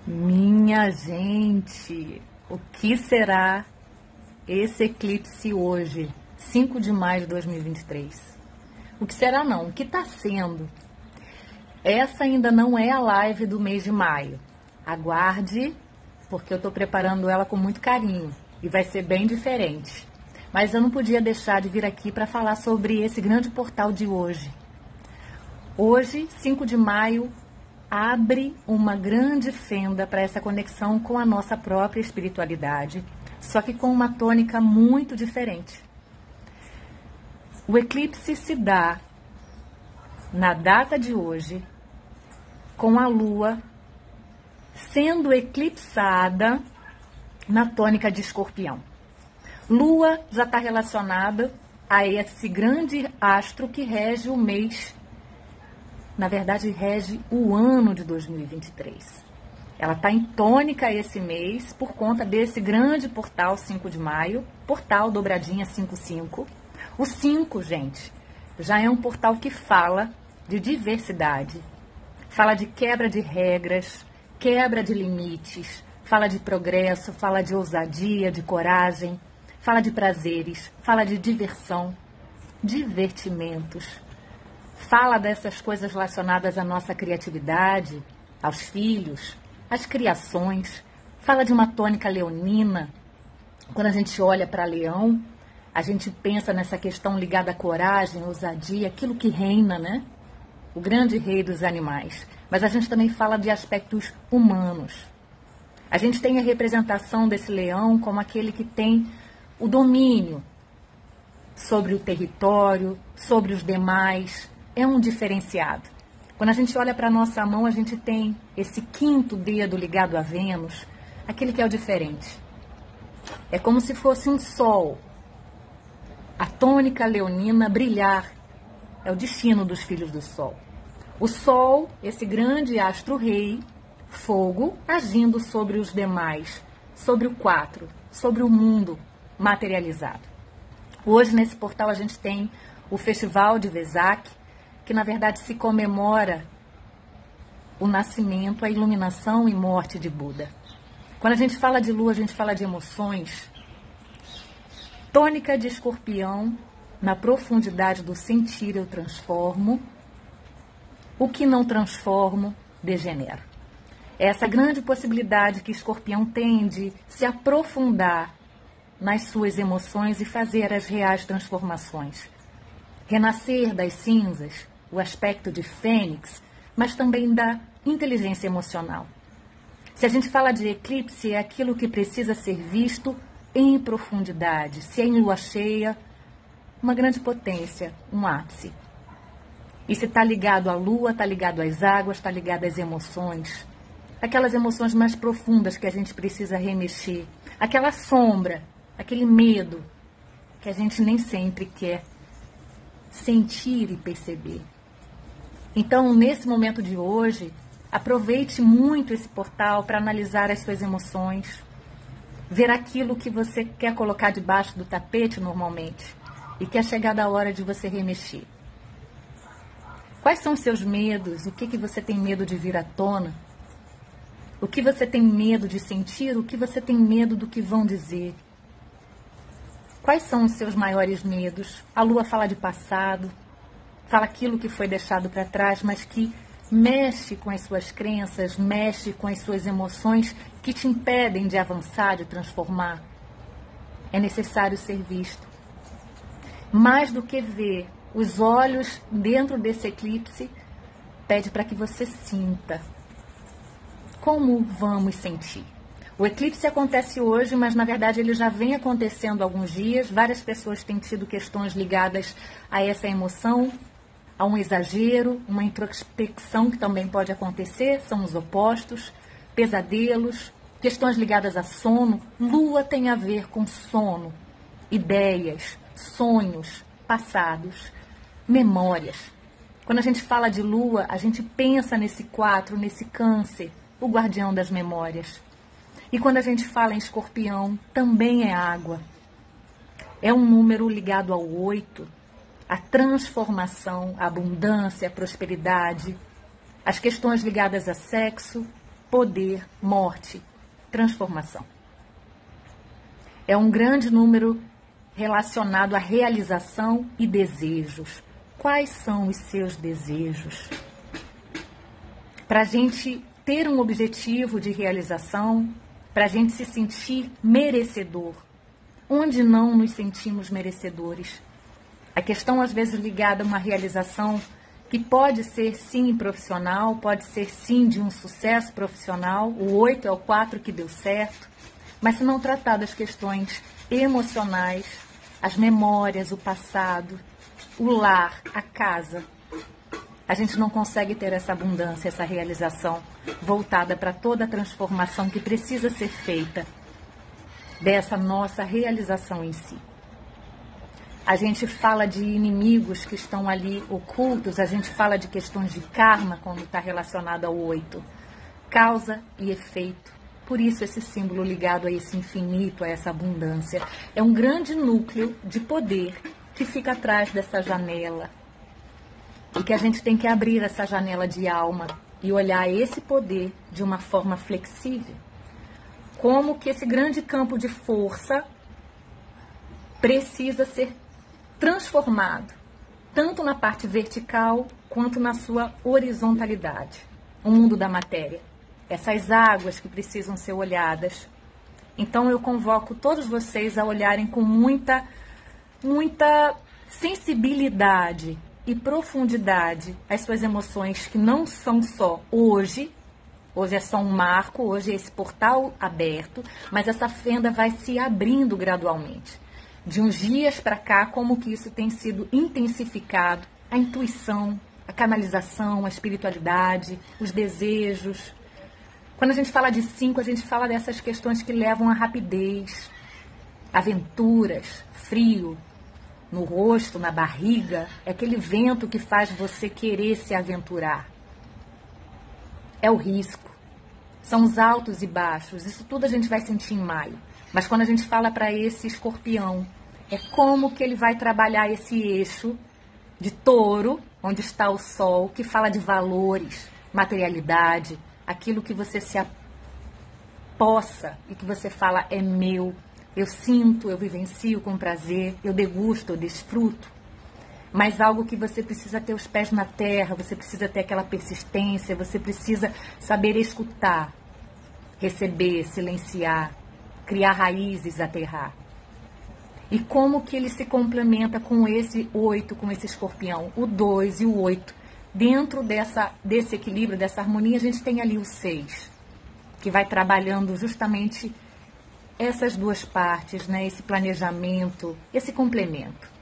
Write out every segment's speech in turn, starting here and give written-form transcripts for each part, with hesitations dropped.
Minha gente, o que será esse eclipse hoje, 5 de maio de 2023? O que será não, o que está sendo? Essa ainda não é a live do mês de maio. Aguarde, porque eu estou preparando ela com muito carinho e vai ser bem diferente. Mas eu não podia deixar de vir aqui para falar sobre esse grande portal de hoje. Hoje, 5 de maio, abre uma grande fenda para essa conexão com a nossa própria espiritualidade, só que com uma tônica muito diferente. O eclipse se dá na data de hoje, com a Lua sendo eclipsada na tônica de Escorpião. Lua já está relacionada a esse grande astro que rege o mês. Na verdade, rege o ano de 2023. Ela está em tônica esse mês por conta desse grande portal 5 de maio, portal dobradinha 55. O 5, gente, já é um portal que fala de diversidade, fala de quebra de regras, quebra de limites, fala de progresso, fala de ousadia, de coragem, fala de prazeres, fala de diversão, divertimentos. Fala dessas coisas relacionadas à nossa criatividade, aos filhos, às criações. Fala de uma tônica leonina. Quando a gente olha para Leão, a gente pensa nessa questão ligada à coragem, ousadia, aquilo que reina, né? O grande rei dos animais. Mas a gente também fala de aspectos humanos. A gente tem a representação desse leão como aquele que tem o domínio sobre o território, sobre os demais. É um diferenciado. Quando a gente olha para a nossa mão, a gente tem esse quinto dedo ligado a Vênus, aquele que é o diferente. É como se fosse um sol. A tônica leonina brilhar é o destino dos filhos do sol. O sol, esse grande astro-rei, fogo, agindo sobre os demais, sobre o 4, sobre o mundo materializado. Hoje, nesse portal, a gente tem o Festival de Vesak, que na verdade se comemora o nascimento, a iluminação e morte de Buda. Quando a gente fala de lua, a gente fala de emoções. Tônica de Escorpião, na profundidade do sentir eu transformo, o que não transformo, degenero. Essa grande possibilidade que Escorpião tem de se aprofundar nas suas emoções e fazer as reais transformações. Renascer das cinzas, o aspecto de fênix, mas também da inteligência emocional. Se a gente fala de eclipse, é aquilo que precisa ser visto em profundidade. Se é em lua cheia, uma grande potência, um ápice. E se está ligado à lua, está ligado às águas, está ligado às emoções. Aquelas emoções mais profundas que a gente precisa remexer. Aquela sombra, aquele medo que a gente nem sempre quer sentir e perceber. Então, nesse momento de hoje, aproveite muito esse portal para analisar as suas emoções, ver aquilo que você quer colocar debaixo do tapete normalmente e que é chegada a hora de você remexer. Quais são os seus medos? O que você tem medo de vir à tona? O que você tem medo de sentir? O que você tem medo do que vão dizer? Quais são os seus maiores medos? A lua fala de passado, fala aquilo que foi deixado para trás, mas que mexe com as suas crenças, mexe com as suas emoções que te impedem de avançar, de transformar. É necessário ser visto. Mais do que ver, os olhos dentro desse eclipse pede para que você sinta. Como vamos sentir? O eclipse acontece hoje, mas na verdade ele já vem acontecendo há alguns dias. Várias pessoas têm tido questões ligadas a essa emoção, a um exagero, uma introspecção que também pode acontecer, são os opostos, pesadelos, questões ligadas a sono. Lua tem a ver com sono, ideias, sonhos, passados, memórias. Quando a gente fala de lua, a gente pensa nesse 4, nesse câncer, o guardião das memórias. E quando a gente fala em escorpião, também é água. É um número ligado ao 8, a transformação, a abundância, a prosperidade, as questões ligadas a sexo, poder, morte, transformação. É um grande número relacionado à realização e desejos. Quais são os seus desejos? Para a gente ter um objetivo de realização, para a gente se sentir merecedor. Onde não nos sentimos merecedores? A questão, às vezes, ligada a uma realização que pode ser, sim, profissional, pode ser, sim, de um sucesso profissional. O 8 é o 4 que deu certo. Mas se não tratar das questões emocionais, as memórias, o passado, o lar, a casa, a gente não consegue ter essa abundância, essa realização voltada para toda a transformação que precisa ser feita dessa nossa realização em si. A gente fala de inimigos que estão ali ocultos, a gente fala de questões de karma quando está relacionado ao 8. Causa e efeito. Por isso esse símbolo ligado a esse infinito, a essa abundância. É um grande núcleo de poder que fica atrás dessa janela. E que a gente tem que abrir essa janela de alma e olhar esse poder de uma forma flexível. Como que esse grande campo de força precisa ser transformado, tanto na parte vertical quanto na sua horizontalidade. O mundo da matéria. Essas águas que precisam ser olhadas. Então eu convoco todos vocês a olharem com muita sensibilidade e profundidade as suas emoções, que não são só hoje é só um marco, hoje é esse portal aberto, mas essa fenda vai se abrindo gradualmente. De uns dias para cá, como que isso tem sido intensificado, a intuição, a canalização, a espiritualidade, os desejos. Quando a gente fala de 5, a gente fala dessas questões que levam à rapidez, aventuras, frio, no rosto, na barriga, é aquele vento que faz você querer se aventurar. É o risco. São os altos e baixos. Isso tudo a gente vai sentir em maio. Mas quando a gente fala para esse escorpião, é como que ele vai trabalhar esse eixo de touro, onde está o sol, que fala de valores, materialidade, aquilo que você se apossa e que você fala é meu. Eu sinto, eu vivencio com prazer, eu degusto, eu desfruto. Mas algo que você precisa ter os pés na terra, você precisa ter aquela persistência, você precisa saber escutar, receber, silenciar, criar raízes, aterrar. E como que ele se complementa com esse 8, com esse escorpião, o 2 e o 8. Dentro desse equilíbrio, dessa harmonia, a gente tem ali o 6, que vai trabalhando justamente essas duas partes, né? Esse planejamento, esse complemento.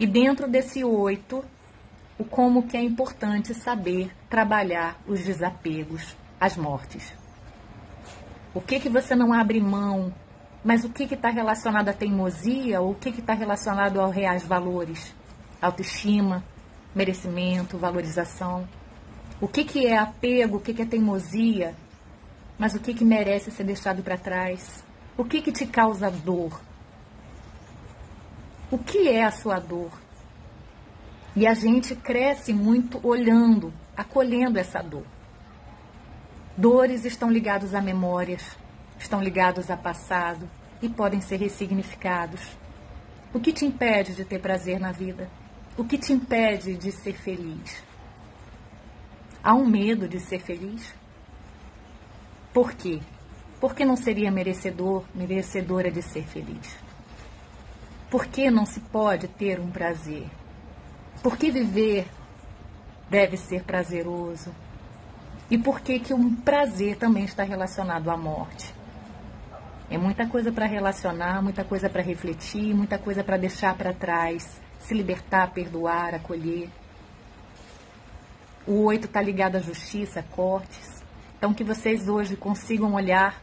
E dentro desse 8, o como que é importante saber trabalhar os desapegos, as mortes. O que você não abre mão, mas o que está relacionado à teimosia, ou o que está relacionado aos reais valores, autoestima, merecimento, valorização. O que é apego, o que é teimosia, mas o que merece ser deixado para trás. O que te causa dor? O que é a sua dor? E a gente cresce muito olhando, acolhendo essa dor. Dores estão ligados a memórias, estão ligados a passado e podem ser ressignificados. O que te impede de ter prazer na vida? O que te impede de ser feliz? Há um medo de ser feliz? Por quê? Por que não seria merecedor, merecedora de ser feliz? Por que não se pode ter um prazer? Por que viver deve ser prazeroso? E por que um prazer também está relacionado à morte? É muita coisa para relacionar, muita coisa para refletir, muita coisa para deixar para trás, se libertar, perdoar, acolher. O 8 está ligado à justiça, a cortes. Então que vocês hoje consigam olhar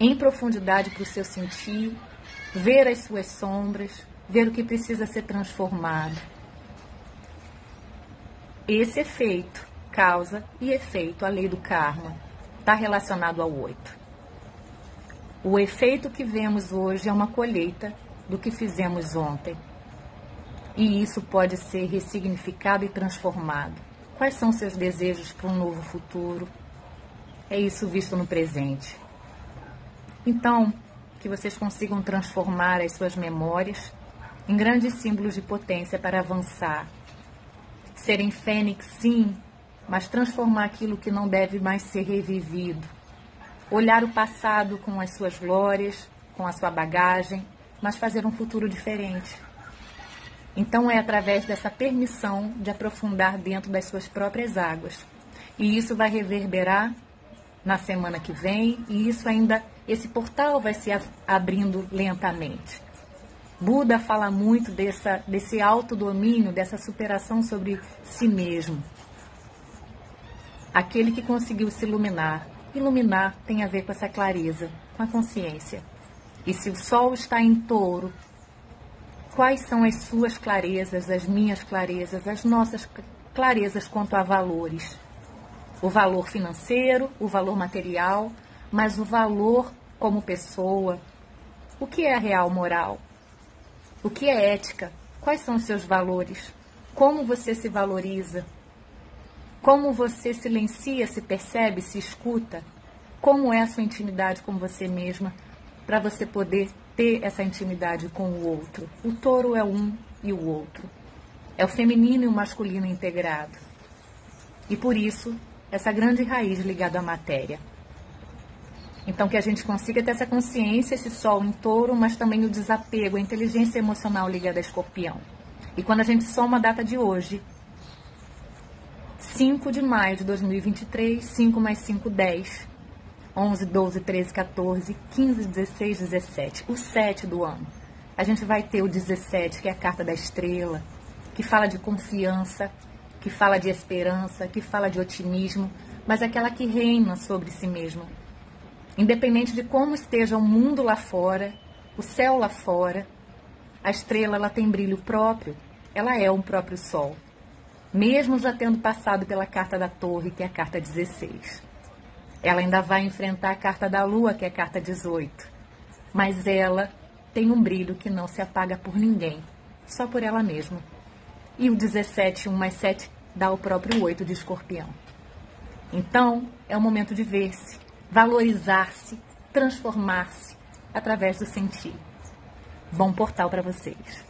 em profundidade para o seu sentir, ver as suas sombras, ver o que precisa ser transformado. Esse efeito, causa e efeito, a lei do karma, está relacionado ao 8. O efeito que vemos hoje é uma colheita do que fizemos ontem. E isso pode ser ressignificado e transformado. Quais são seus desejos para um novo futuro? É isso visto no presente. Então, que vocês consigam transformar as suas memórias em grandes símbolos de potência para avançar. Serem fênix, sim, mas transformar aquilo que não deve mais ser revivido. Olhar o passado com as suas glórias, com a sua bagagem, mas fazer um futuro diferente. Então é através dessa permissão de aprofundar dentro das suas próprias águas. E isso vai reverberar na semana que vem, e isso ainda, esse portal vai se abrindo lentamente. Buda fala muito desse autodomínio, dessa superação sobre si mesmo. Aquele que conseguiu se iluminar. Iluminar tem a ver com essa clareza, com a consciência. E se o Sol está em Touro, quais são as suas clarezas, as minhas clarezas, as nossas clarezas quanto a valores? O valor financeiro, o valor material, mas o valor como pessoa. O que é a real moral? O que é ética? Quais são os seus valores? Como você se valoriza? Como você silencia, se percebe, se escuta? Como é a sua intimidade com você mesma para você poder ter essa intimidade com o outro? O touro é um e o outro. É o feminino e o masculino integrado. E por isso, essa grande raiz ligada à matéria. Então, que a gente consiga ter essa consciência, esse sol em touro, mas também o desapego, a inteligência emocional ligada a escorpião. E quando a gente soma a data de hoje, 5 de maio de 2023, 5 mais 5, 10, 11, 12, 13, 14, 15, 16, 17, o 7 do ano. A gente vai ter o 17, que é a carta da estrela, que fala de confiança, que fala de esperança, que fala de otimismo, mas aquela que reina sobre si mesma. Independente de como esteja o mundo lá fora, o céu lá fora, a estrela ela tem brilho próprio, ela é um próprio sol. Mesmo já tendo passado pela carta da torre, que é a carta 16. Ela ainda vai enfrentar a carta da lua, que é a carta 18. Mas ela tem um brilho que não se apaga por ninguém, só por ela mesma. E o 17, 1 mais 7, dá o próprio 8 de escorpião. Então, é o momento de ver-se, valorizar-se, transformar-se através do sentir. Bom portal para vocês.